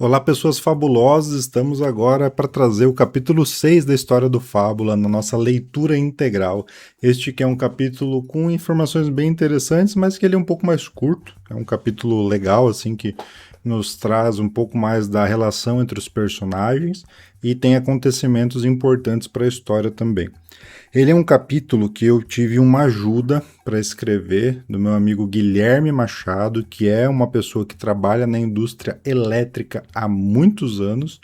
Olá, pessoas fabulosas! Estamos agora para trazer o capítulo 6 da história do Fábula na nossa leitura integral. Este que é um capítulo com informações bem interessantes, mas que ele é um pouco mais curto. É um capítulo legal, assim, que nos traz um pouco mais da relação entre os personagens e tem acontecimentos importantes para a história também. Ele é um capítulo que eu tive uma ajuda para escrever do meu amigo Guilherme Machado, que é uma pessoa que trabalha na indústria elétrica há muitos anos.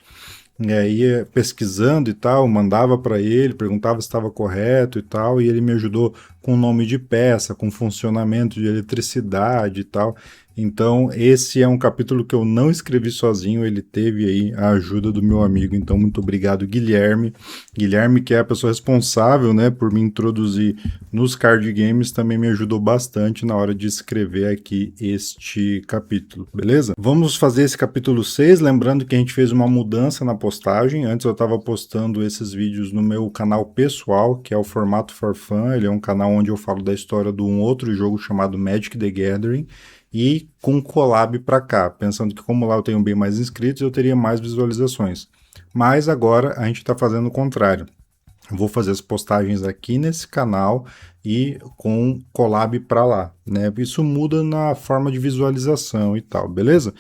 E aí, pesquisando e tal, mandava para ele, perguntava se estava correto e tal, e ele me ajudou com o nome de peça, com funcionamento de eletricidade e tal. Então, esse é um capítulo que eu não escrevi sozinho, ele teve aí a ajuda do meu amigo. Então, muito obrigado, Guilherme. Guilherme, que é a pessoa responsável, né, por me introduzir nos card games, também me ajudou bastante na hora de escrever aqui este capítulo, beleza? Vamos fazer esse capítulo 6, lembrando que a gente fez uma mudança na postagem. Antes eu estava postando esses vídeos no meu canal pessoal, que é o Formato for Fun. Ele é um canal onde eu falo da história de um outro jogo chamado Magic the Gathering, e com collab para cá, pensando que como lá eu tenho bem mais inscritos, eu teria mais visualizações. Mas agora a gente está fazendo o contrário. Eu vou fazer as postagens aqui nesse canal e com collab para lá, né? Isso muda na forma de visualização e tal, beleza?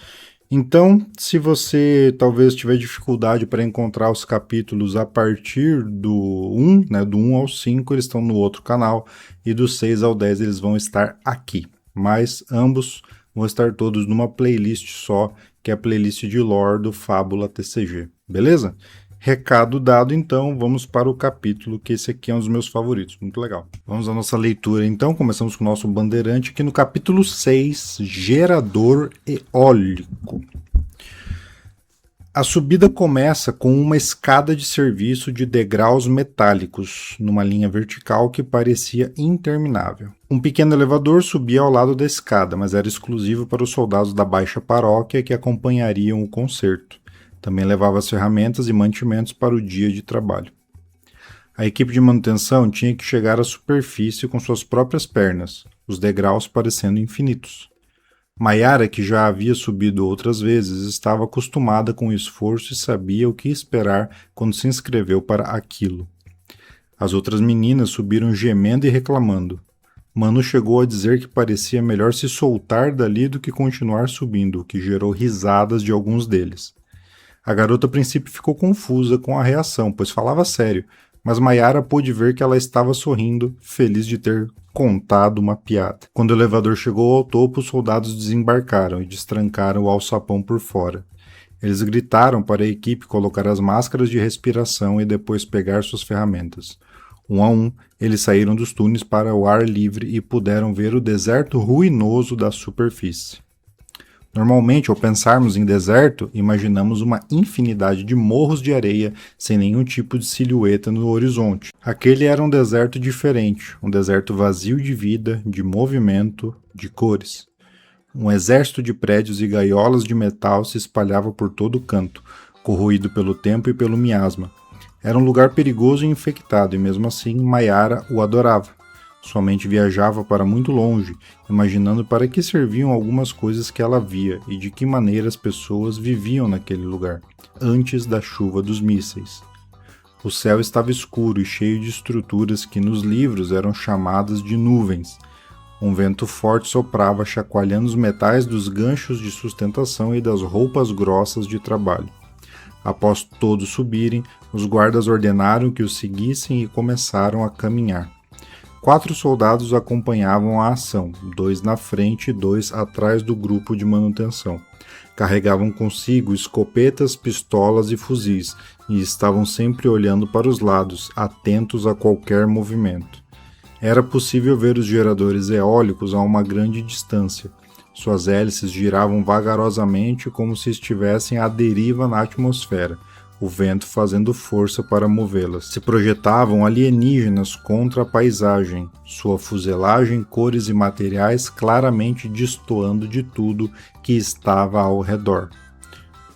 Então, se você talvez tiver dificuldade para encontrar os capítulos a partir do 1, né, do 1 ao 5, eles estão no outro canal, e do 6 ao 10 eles vão estar aqui. Mas ambos vão estar todos numa playlist só, que é a playlist de lore do Fábula TCG, beleza? Recado dado, então, vamos para o capítulo, que esse aqui é um dos meus favoritos, muito legal. Vamos à nossa leitura, então, começamos com o nosso bandeirante, aqui no capítulo 6, Gerador Eólico. A subida começa com uma escada de serviço de degraus metálicos, numa linha vertical que parecia interminável. Um pequeno elevador subia ao lado da escada, mas era exclusivo para os soldados da Baixa Paróquia que acompanhariam o concerto. Também levava as ferramentas e mantimentos para o dia de trabalho. A equipe de manutenção tinha que chegar à superfície com suas próprias pernas, os degraus parecendo infinitos. Maiara, que já havia subido outras vezes, estava acostumada com o esforço e sabia o que esperar quando se inscreveu para aquilo. As outras meninas subiram gemendo e reclamando. Manu chegou a dizer que parecia melhor se soltar dali do que continuar subindo, o que gerou risadas de alguns deles. A garota a princípio ficou confusa com a reação, pois falava sério, mas Maiara pôde ver que ela estava sorrindo, feliz de ter contado uma piada. Quando o elevador chegou ao topo, os soldados desembarcaram e destrancaram o alçapão por fora. Eles gritaram para a equipe colocar as máscaras de respiração e depois pegar suas ferramentas. Um a um, eles saíram dos túneis para o ar livre e puderam ver o deserto ruinoso da superfície. Normalmente, ao pensarmos em deserto, imaginamos uma infinidade de morros de areia sem nenhum tipo de silhueta no horizonte. Aquele era um deserto diferente, um deserto vazio de vida, de movimento, de cores. Um exército de prédios e gaiolas de metal se espalhava por todo o canto, corroído pelo tempo e pelo miasma. Era um lugar perigoso e infectado, e mesmo assim Maiara o adorava. Sua mente viajava para muito longe, imaginando para que serviam algumas coisas que ela via e de que maneira as pessoas viviam naquele lugar, antes da chuva dos mísseis. O céu estava escuro e cheio de estruturas que nos livros eram chamadas de nuvens. Um vento forte soprava, chacoalhando os metais dos ganchos de sustentação e das roupas grossas de trabalho. Após todos subirem, os guardas ordenaram que os seguissem e começaram a caminhar. 4 soldados acompanhavam a ação, 2 na frente e 2 atrás do grupo de manutenção. Carregavam consigo escopetas, pistolas e fuzis, e estavam sempre olhando para os lados, atentos a qualquer movimento. Era possível ver os geradores eólicos a uma grande distância. Suas hélices giravam vagarosamente como se estivessem à deriva na atmosfera, o vento fazendo força para movê-las. Se projetavam alienígenas contra a paisagem, sua fuselagem, cores e materiais claramente destoando de tudo que estava ao redor.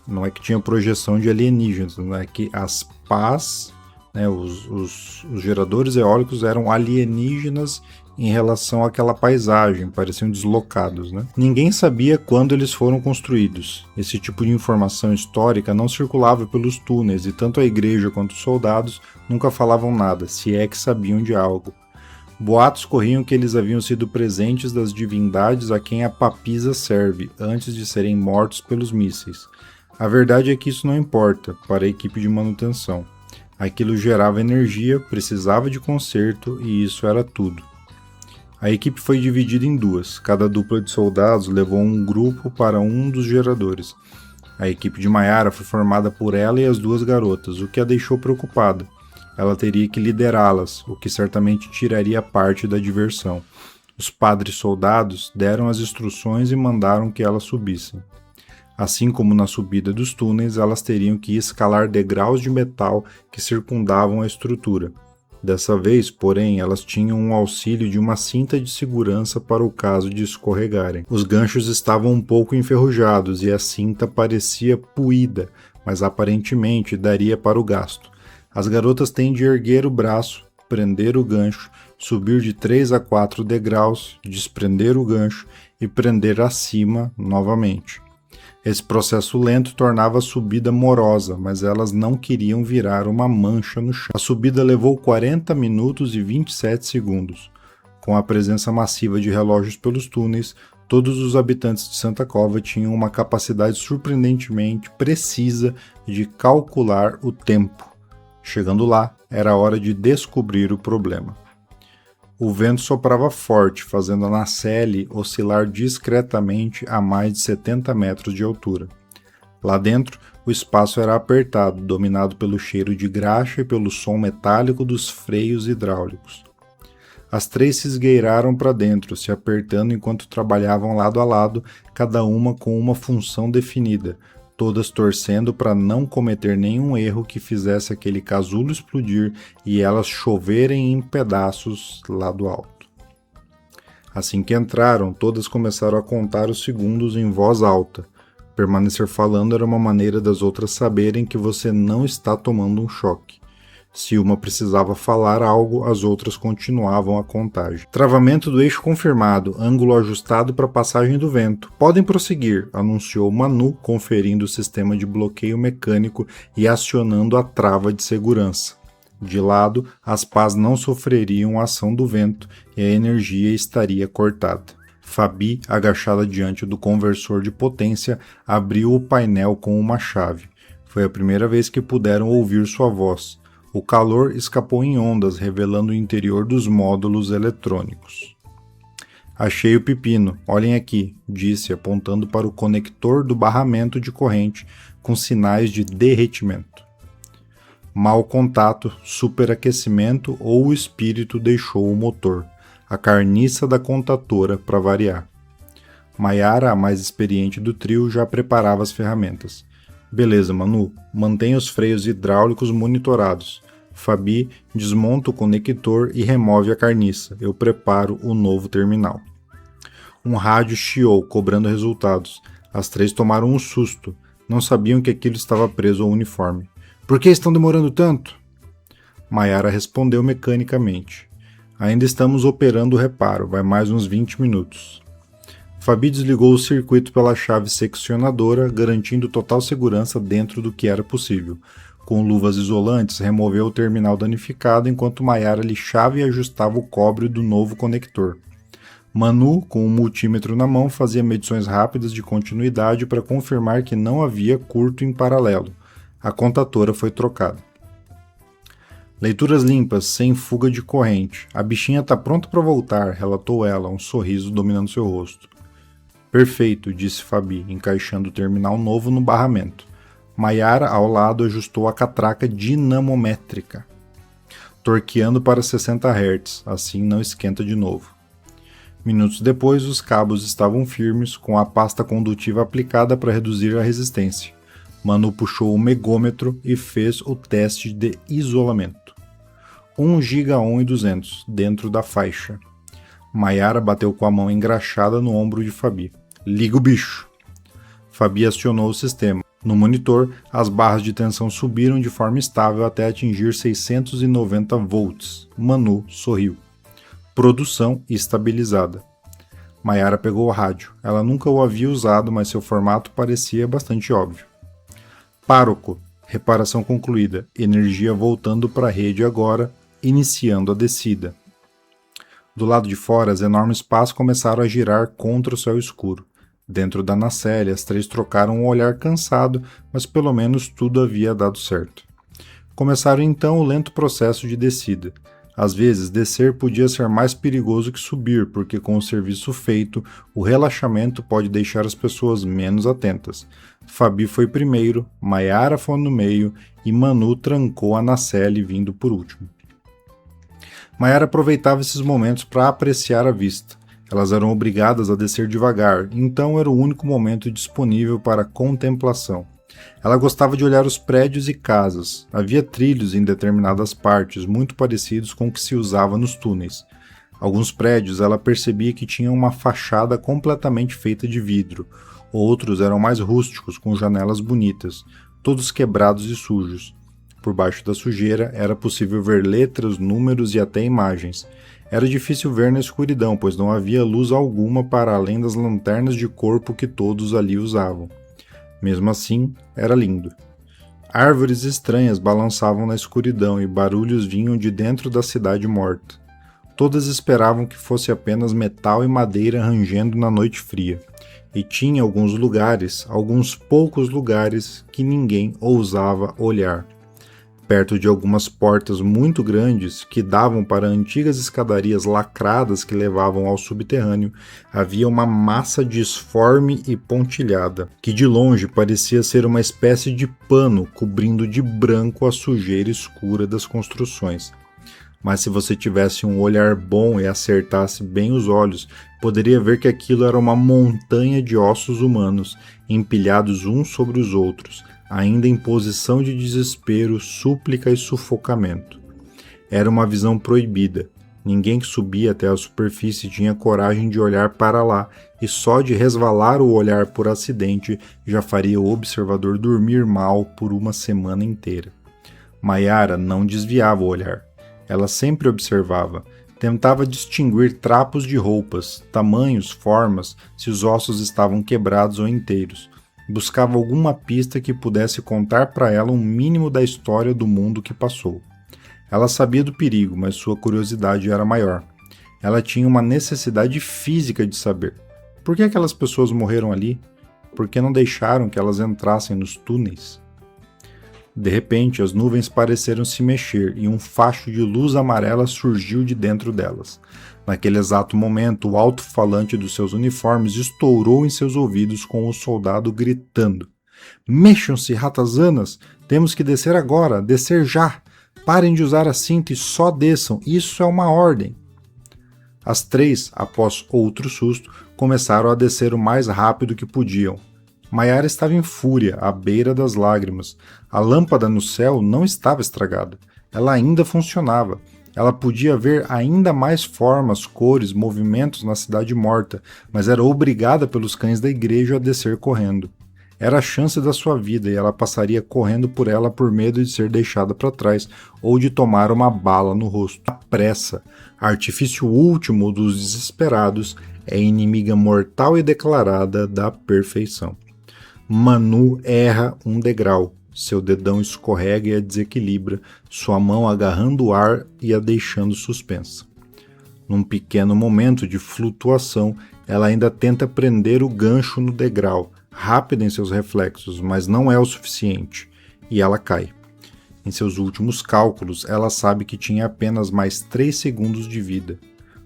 Não é que tinha projeção de alienígenas, não é que as pás, né, os geradores eólicos eram alienígenas em relação àquela paisagem, pareciam deslocados, né? Ninguém sabia quando eles foram construídos. Esse tipo de informação histórica não circulava pelos túneis e tanto a igreja quanto os soldados nunca falavam nada, se é que sabiam de algo. Boatos corriam que eles haviam sido presentes das divindades a quem a papisa serve, antes de serem mortos pelos mísseis. A verdade é que isso não importa para a equipe de manutenção. Aquilo gerava energia, precisava de conserto e isso era tudo. A equipe foi dividida em duas. Cada dupla de soldados levou um grupo para um dos geradores. A equipe de Mayara foi formada por ela e as duas garotas, o que a deixou preocupada. Ela teria que liderá-las, o que certamente tiraria parte da diversão. Os padres soldados deram as instruções e mandaram que elas subissem. Assim como na subida dos túneis, elas teriam que escalar degraus de metal que circundavam a estrutura. Dessa vez, porém, elas tinham um auxílio de uma cinta de segurança para o caso de escorregarem. Os ganchos estavam um pouco enferrujados e a cinta parecia puída, mas aparentemente daria para o gasto. As garotas têm de erguer o braço, prender o gancho, subir de 3 a 4 degraus, desprender o gancho e prender acima novamente. Esse processo lento tornava a subida morosa, mas elas não queriam virar uma mancha no chão. A subida levou 40 minutos e 27 segundos. Com a presença massiva de relógios pelos túneis, todos os habitantes de Santa Cova tinham uma capacidade surpreendentemente precisa de calcular o tempo. Chegando lá, era hora de descobrir o problema. O vento soprava forte, fazendo a nacelle oscilar discretamente a mais de 70 metros de altura. Lá dentro, o espaço era apertado, dominado pelo cheiro de graxa e pelo som metálico dos freios hidráulicos. As três se esgueiraram para dentro, se apertando enquanto trabalhavam lado a lado, cada uma com uma função definida, todas torcendo para não cometer nenhum erro que fizesse aquele casulo explodir e elas choverem em pedaços lá do alto. Assim que entraram, todas começaram a contar os segundos em voz alta. Permanecer falando era uma maneira das outras saberem que você não está tomando um choque. Se uma precisava falar algo, as outras continuavam a contagem. Travamento do eixo confirmado, ângulo ajustado para passagem do vento. Podem prosseguir, anunciou Manu, conferindo o sistema de bloqueio mecânico e acionando a trava de segurança. De lado, as pás não sofreriam a ação do vento e a energia estaria cortada. Fabi, agachada diante do conversor de potência, abriu o painel com uma chave. Foi a primeira vez que puderam ouvir sua voz. O calor escapou em ondas, revelando o interior dos módulos eletrônicos. Achei o pepino, olhem aqui, disse, apontando para o conector do barramento de corrente, com sinais de derretimento. Mau contato, superaquecimento ou o espírito deixou o motor, a carniça da contatora para variar. Mayara, a mais experiente do trio, já preparava as ferramentas. Beleza, Manu, mantenha os freios hidráulicos monitorados. Fabi, desmonta o conector e remove a carniça. Eu preparo o novo terminal. Um rádio chiou, cobrando resultados. As três tomaram um susto. Não sabiam que aquilo estava preso ao uniforme. Por que estão demorando tanto? Mayara respondeu mecanicamente. Ainda estamos operando o reparo, vai mais uns 20 minutos. Fabi desligou o circuito pela chave seccionadora, garantindo total segurança dentro do que era possível. Com luvas isolantes, removeu o terminal danificado enquanto Mayara lixava e ajustava o cobre do novo conector. Manu, com um multímetro na mão, fazia medições rápidas de continuidade para confirmar que não havia curto em paralelo. A contatora foi trocada. Leituras limpas, sem fuga de corrente. A bichinha está pronta para voltar, relatou ela, um sorriso dominando seu rosto. Perfeito, disse Fabi, encaixando o terminal novo no barramento. Mayara, ao lado, ajustou a catraca dinamométrica, torqueando para 60 Hz, assim não esquenta de novo. Minutos depois, os cabos estavam firmes, com a pasta condutiva aplicada para reduzir a resistência. Manu puxou o megômetro e fez o teste de isolamento. 1 GOHM e 200, dentro da faixa. Mayara bateu com a mão engraxada no ombro de Fabi. Liga o bicho! Fabi acionou o sistema. No monitor, as barras de tensão subiram de forma estável até atingir 690 volts. Manu sorriu. produção estabilizada. Mayara pegou o rádio. Ela nunca o havia usado, mas seu formato parecia bastante óbvio. Pároco. Reparação concluída. Energia voltando para a rede agora, iniciando a descida. Do lado de fora, as enormes pás começaram a girar contra o céu escuro. Dentro da nacelle, as três trocaram um olhar cansado, mas pelo menos tudo havia dado certo. Começaram então o lento processo de descida. Às vezes, descer podia ser mais perigoso que subir, porque com o serviço feito, o relaxamento pode deixar as pessoas menos atentas. Fabi foi primeiro, Mayara foi no meio e Manu trancou a nacelle vindo por último. Mayara aproveitava esses momentos para apreciar a vista. Elas eram obrigadas a descer devagar, então era o único momento disponível para contemplação. Ela gostava de olhar os prédios e casas. Havia trilhos em determinadas partes, muito parecidos com o que se usava nos túneis. Alguns prédios ela percebia que tinham uma fachada completamente feita de vidro. Outros eram mais rústicos, com janelas bonitas, todos quebrados e sujos. Por baixo da sujeira era possível ver letras, números e até imagens. Era difícil ver na escuridão, pois não havia luz alguma para além das lanternas de corpo que todos ali usavam. Mesmo assim, era lindo. Árvores estranhas balançavam na escuridão e barulhos vinham de dentro da cidade morta. Todas esperavam que fosse apenas metal e madeira rangendo na noite fria. E tinha alguns poucos lugares, que ninguém ousava olhar. Perto de algumas portas muito grandes que davam para antigas escadarias lacradas que levavam ao subterrâneo, havia uma massa disforme e pontilhada, que de longe parecia ser uma espécie de pano cobrindo de branco a sujeira escura das construções. Mas se você tivesse um olhar bom e acertasse bem os olhos, poderia ver que aquilo era uma montanha de ossos humanos, empilhados uns sobre os outros, ainda em posição de desespero, súplica e sufocamento. Era uma visão proibida. Ninguém que subia até a superfície tinha coragem de olhar para lá, e só de resvalar o olhar por acidente já faria o observador dormir mal por uma semana inteira. Mayara não desviava o olhar. Ela sempre observava. Tentava distinguir trapos de roupas, tamanhos, formas, se os ossos estavam quebrados ou inteiros. Buscava alguma pista que pudesse contar para ela um mínimo da história do mundo que passou. Ela sabia do perigo, mas sua curiosidade era maior. Ela tinha uma necessidade física de saber. Por que aquelas pessoas morreram ali? Por que não deixaram que elas entrassem nos túneis? De repente, as nuvens pareceram se mexer e um facho de luz amarela surgiu de dentro delas. Naquele exato momento, o alto-falante dos seus uniformes estourou em seus ouvidos com o soldado gritando: "Mexam-se, ratazanas! Temos que descer agora, descer já! Parem de usar a cinta e só desçam, isso é uma ordem!" As três, após outro susto, começaram a descer o mais rápido que podiam. Mayara estava em fúria, à beira das lágrimas. A lâmpada no céu não estava estragada. Ela ainda funcionava. Ela podia ver ainda mais formas, cores, movimentos na cidade morta, mas era obrigada pelos cães da igreja a descer correndo. Era a chance da sua vida e ela passaria correndo por ela por medo de ser deixada para trás ou de tomar uma bala no rosto. A pressa, artifício último dos desesperados, é inimiga mortal e declarada da perfeição. Manu erra um degrau. Seu dedão escorrega e a desequilibra, sua mão agarrando o ar e a deixando suspensa. Num pequeno momento de flutuação, ela ainda tenta prender o gancho no degrau, rápida em seus reflexos, mas não é o suficiente, e ela cai. Em seus últimos cálculos, ela sabe que tinha apenas mais 3 segundos de vida.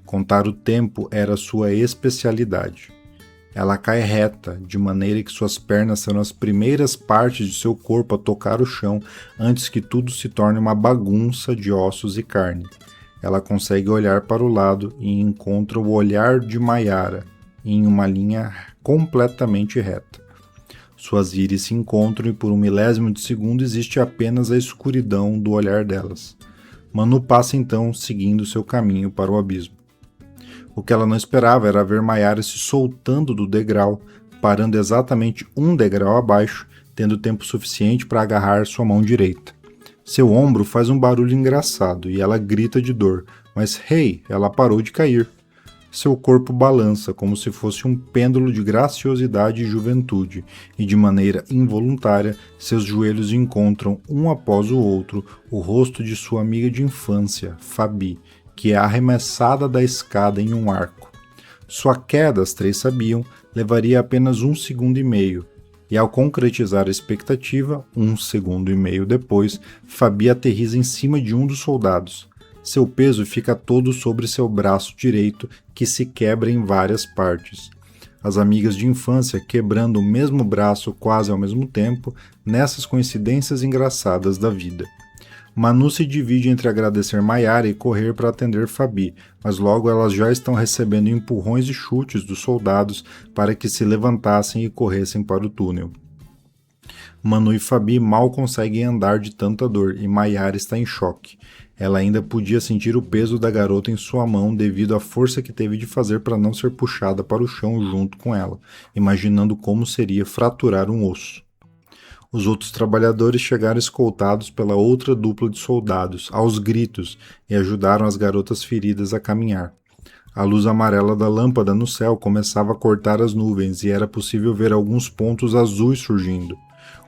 Contar o tempo era sua especialidade. Ela cai reta, de maneira que suas pernas serão as primeiras partes de seu corpo a tocar o chão antes que tudo se torne uma bagunça de ossos e carne. Ela consegue olhar para o lado e encontra o olhar de Mayara, em uma linha completamente reta. Suas íris se encontram e por um milésimo de segundo existe apenas a escuridão do olhar delas. Manu passa então seguindo seu caminho para o abismo. O que ela não esperava era ver Mayara se soltando do degrau, parando exatamente um degrau abaixo, tendo tempo suficiente para agarrar sua mão direita. Seu ombro faz um barulho engraçado e ela grita de dor, mas hey, ela parou de cair. Seu corpo balança como se fosse um pêndulo de graciosidade e juventude, e de maneira involuntária, seus joelhos encontram, um após o outro, o rosto de sua amiga de infância, Fabi, que é arremessada da escada em um arco. Sua queda, as três sabiam, levaria apenas 1,5 segundos, e ao concretizar a expectativa, 1,5 segundos depois, Fabi aterriza em cima de um dos soldados. Seu peso fica todo sobre seu braço direito, que se quebra em várias partes. As amigas de infância quebrando o mesmo braço quase ao mesmo tempo, nessas coincidências engraçadas da vida. Manu se divide entre agradecer Mayara e correr para atender Fabi, mas logo elas já estão recebendo empurrões e chutes dos soldados para que se levantassem e corressem para o túnel. Manu e Fabi mal conseguem andar de tanta dor e Mayara está em choque. Ela ainda podia sentir o peso da garota em sua mão devido à força que teve de fazer para não ser puxada para o chão junto com ela, imaginando como seria fraturar um osso. Os outros trabalhadores chegaram escoltados pela outra dupla de soldados, aos gritos, e ajudaram as garotas feridas a caminhar. A luz amarela da lâmpada no céu começava a cortar as nuvens e era possível ver alguns pontos azuis surgindo.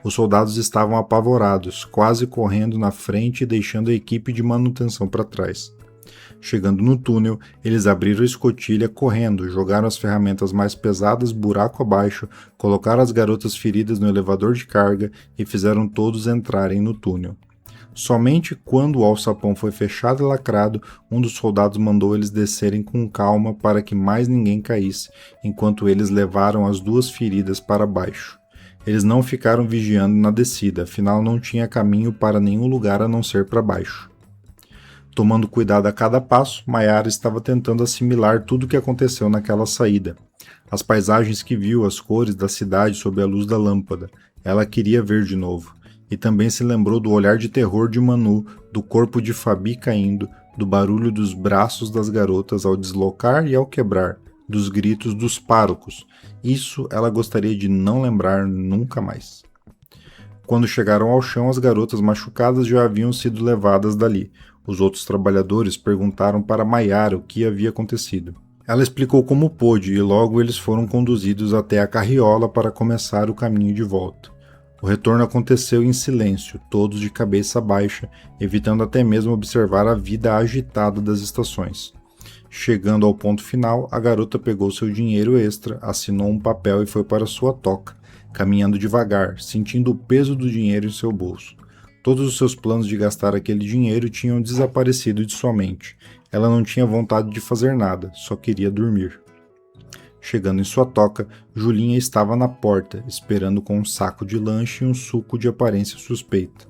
Os soldados estavam apavorados, quase correndo na frente e deixando a equipe de manutenção para trás. Chegando no túnel, eles abriram a escotilha correndo, jogaram as ferramentas mais pesadas buraco abaixo, colocaram as garotas feridas no elevador de carga e fizeram todos entrarem no túnel. Somente quando o alçapão foi fechado e lacrado, um dos soldados mandou eles descerem com calma para que mais ninguém caísse, enquanto eles levaram as duas feridas para baixo. Eles não ficaram vigiando na descida, afinal não tinha caminho para nenhum lugar a não ser para baixo. Tomando cuidado a cada passo, Mayara estava tentando assimilar tudo o que aconteceu naquela saída. As paisagens que viu, as cores da cidade sob a luz da lâmpada. Ela queria ver de novo. E também se lembrou do olhar de terror de Manu, do corpo de Fabi caindo, do barulho dos braços das garotas ao deslocar e ao quebrar, dos gritos dos párocos. Isso ela gostaria de não lembrar nunca mais. Quando chegaram ao chão, as garotas machucadas já haviam sido levadas dali. Os outros trabalhadores perguntaram para Mayara o que havia acontecido. Ela explicou como pôde e logo eles foram conduzidos até a carriola para começar o caminho de volta. O retorno aconteceu em silêncio, todos de cabeça baixa, evitando até mesmo observar a vida agitada das estações. Chegando ao ponto final, a garota pegou seu dinheiro extra, assinou um papel e foi para sua toca, caminhando devagar, sentindo o peso do dinheiro em seu bolso. Todos os seus planos de gastar aquele dinheiro tinham desaparecido de sua mente. Ela não tinha vontade de fazer nada, só queria dormir. Chegando em sua toca, Julinha estava na porta, esperando com um saco de lanche e um suco de aparência suspeita.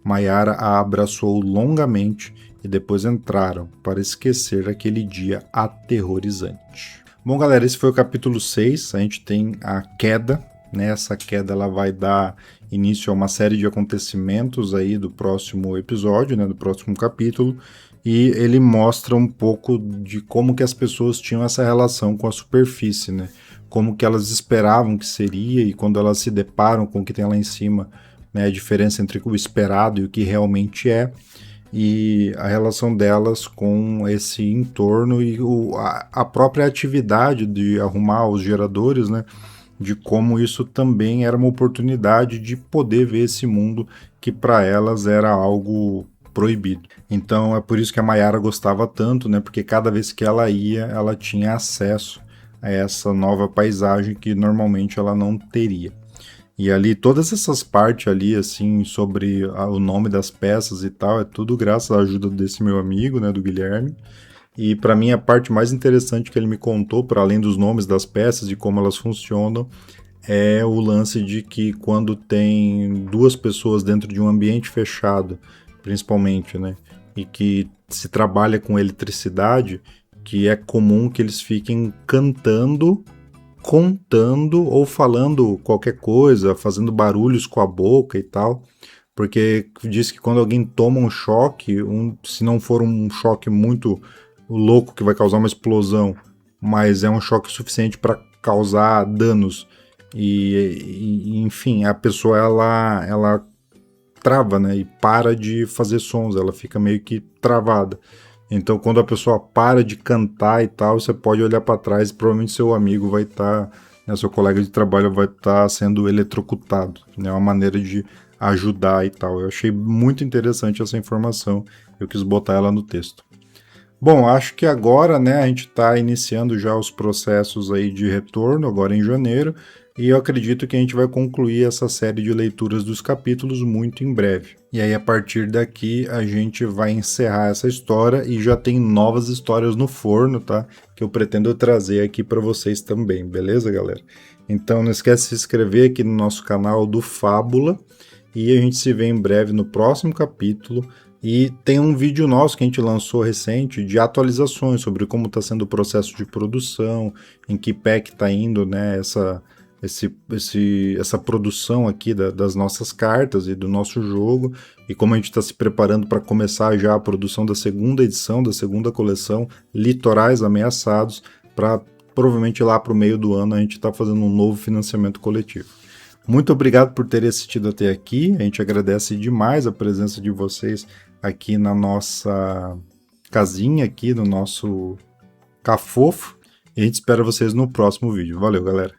Mayara a abraçou longamente e depois entraram para esquecer aquele dia aterrorizante. Bom, galera, esse foi o capítulo 6. A gente tem a queda. Essa queda ela vai dar início a uma série de acontecimentos aí do próximo episódio, do próximo capítulo, e ele mostra um pouco de como que as pessoas tinham essa relação com a superfície, como que elas esperavam que seria e quando elas se deparam com o que tem lá em cima, a diferença entre o esperado e o que realmente é, e a relação delas com esse entorno e a própria atividade de arrumar os geradores, de como isso também era uma oportunidade de poder ver esse mundo que para elas era algo proibido. Então é por isso que a Mayara gostava tanto, porque cada vez que ela ia, ela tinha acesso a essa nova paisagem que normalmente ela não teria. E ali, todas essas partes ali, assim, sobre o nome das peças e tal, é tudo graças à ajuda desse meu amigo, do Guilherme. E para mim a parte mais interessante que ele me contou, para além dos nomes das peças e como elas funcionam, é o lance de que quando tem duas pessoas dentro de um ambiente fechado, principalmente, e que se trabalha com eletricidade, que é comum que eles fiquem cantando, contando ou falando qualquer coisa, fazendo barulhos com a boca e tal, porque diz que quando alguém toma um choque, se não for um choque muito louco que vai causar uma explosão, mas é um choque suficiente para causar danos e enfim, a pessoa ela trava, né? E para de fazer sons, ela fica meio que travada. Então, quando a pessoa para de cantar e tal, você pode olhar para trás e provavelmente seu amigo vai estar, né, seu colega de trabalho vai estar sendo eletrocutado. É uma maneira de ajudar e tal. Eu achei muito interessante essa informação. Eu quis botar ela no texto. Bom, acho que agora, né, a gente está iniciando já os processos aí de retorno, agora em janeiro, e eu acredito que a gente vai concluir essa série de leituras dos capítulos muito em breve. E aí, a partir daqui, a gente vai encerrar essa história e já tem novas histórias no forno, tá? Que eu pretendo trazer aqui para vocês também, beleza, galera? Então, não esquece de se inscrever aqui no nosso canal do Fábula, e a gente se vê em breve no próximo capítulo. E tem um vídeo nosso que a gente lançou recente de atualizações sobre como está sendo o processo de produção, em que pé que está indo, né, essa produção aqui das nossas cartas e do nosso jogo, e como a gente está se preparando para começar já a produção da segunda edição, da segunda coleção, Litorais Ameaçados, para provavelmente lá para o meio do ano a gente está fazendo um novo financiamento coletivo. Muito obrigado por terem assistido até aqui, a gente agradece demais a presença de vocês aqui na nossa casinha, aqui no nosso cafofo, e a gente espera vocês no próximo vídeo. Valeu, galera!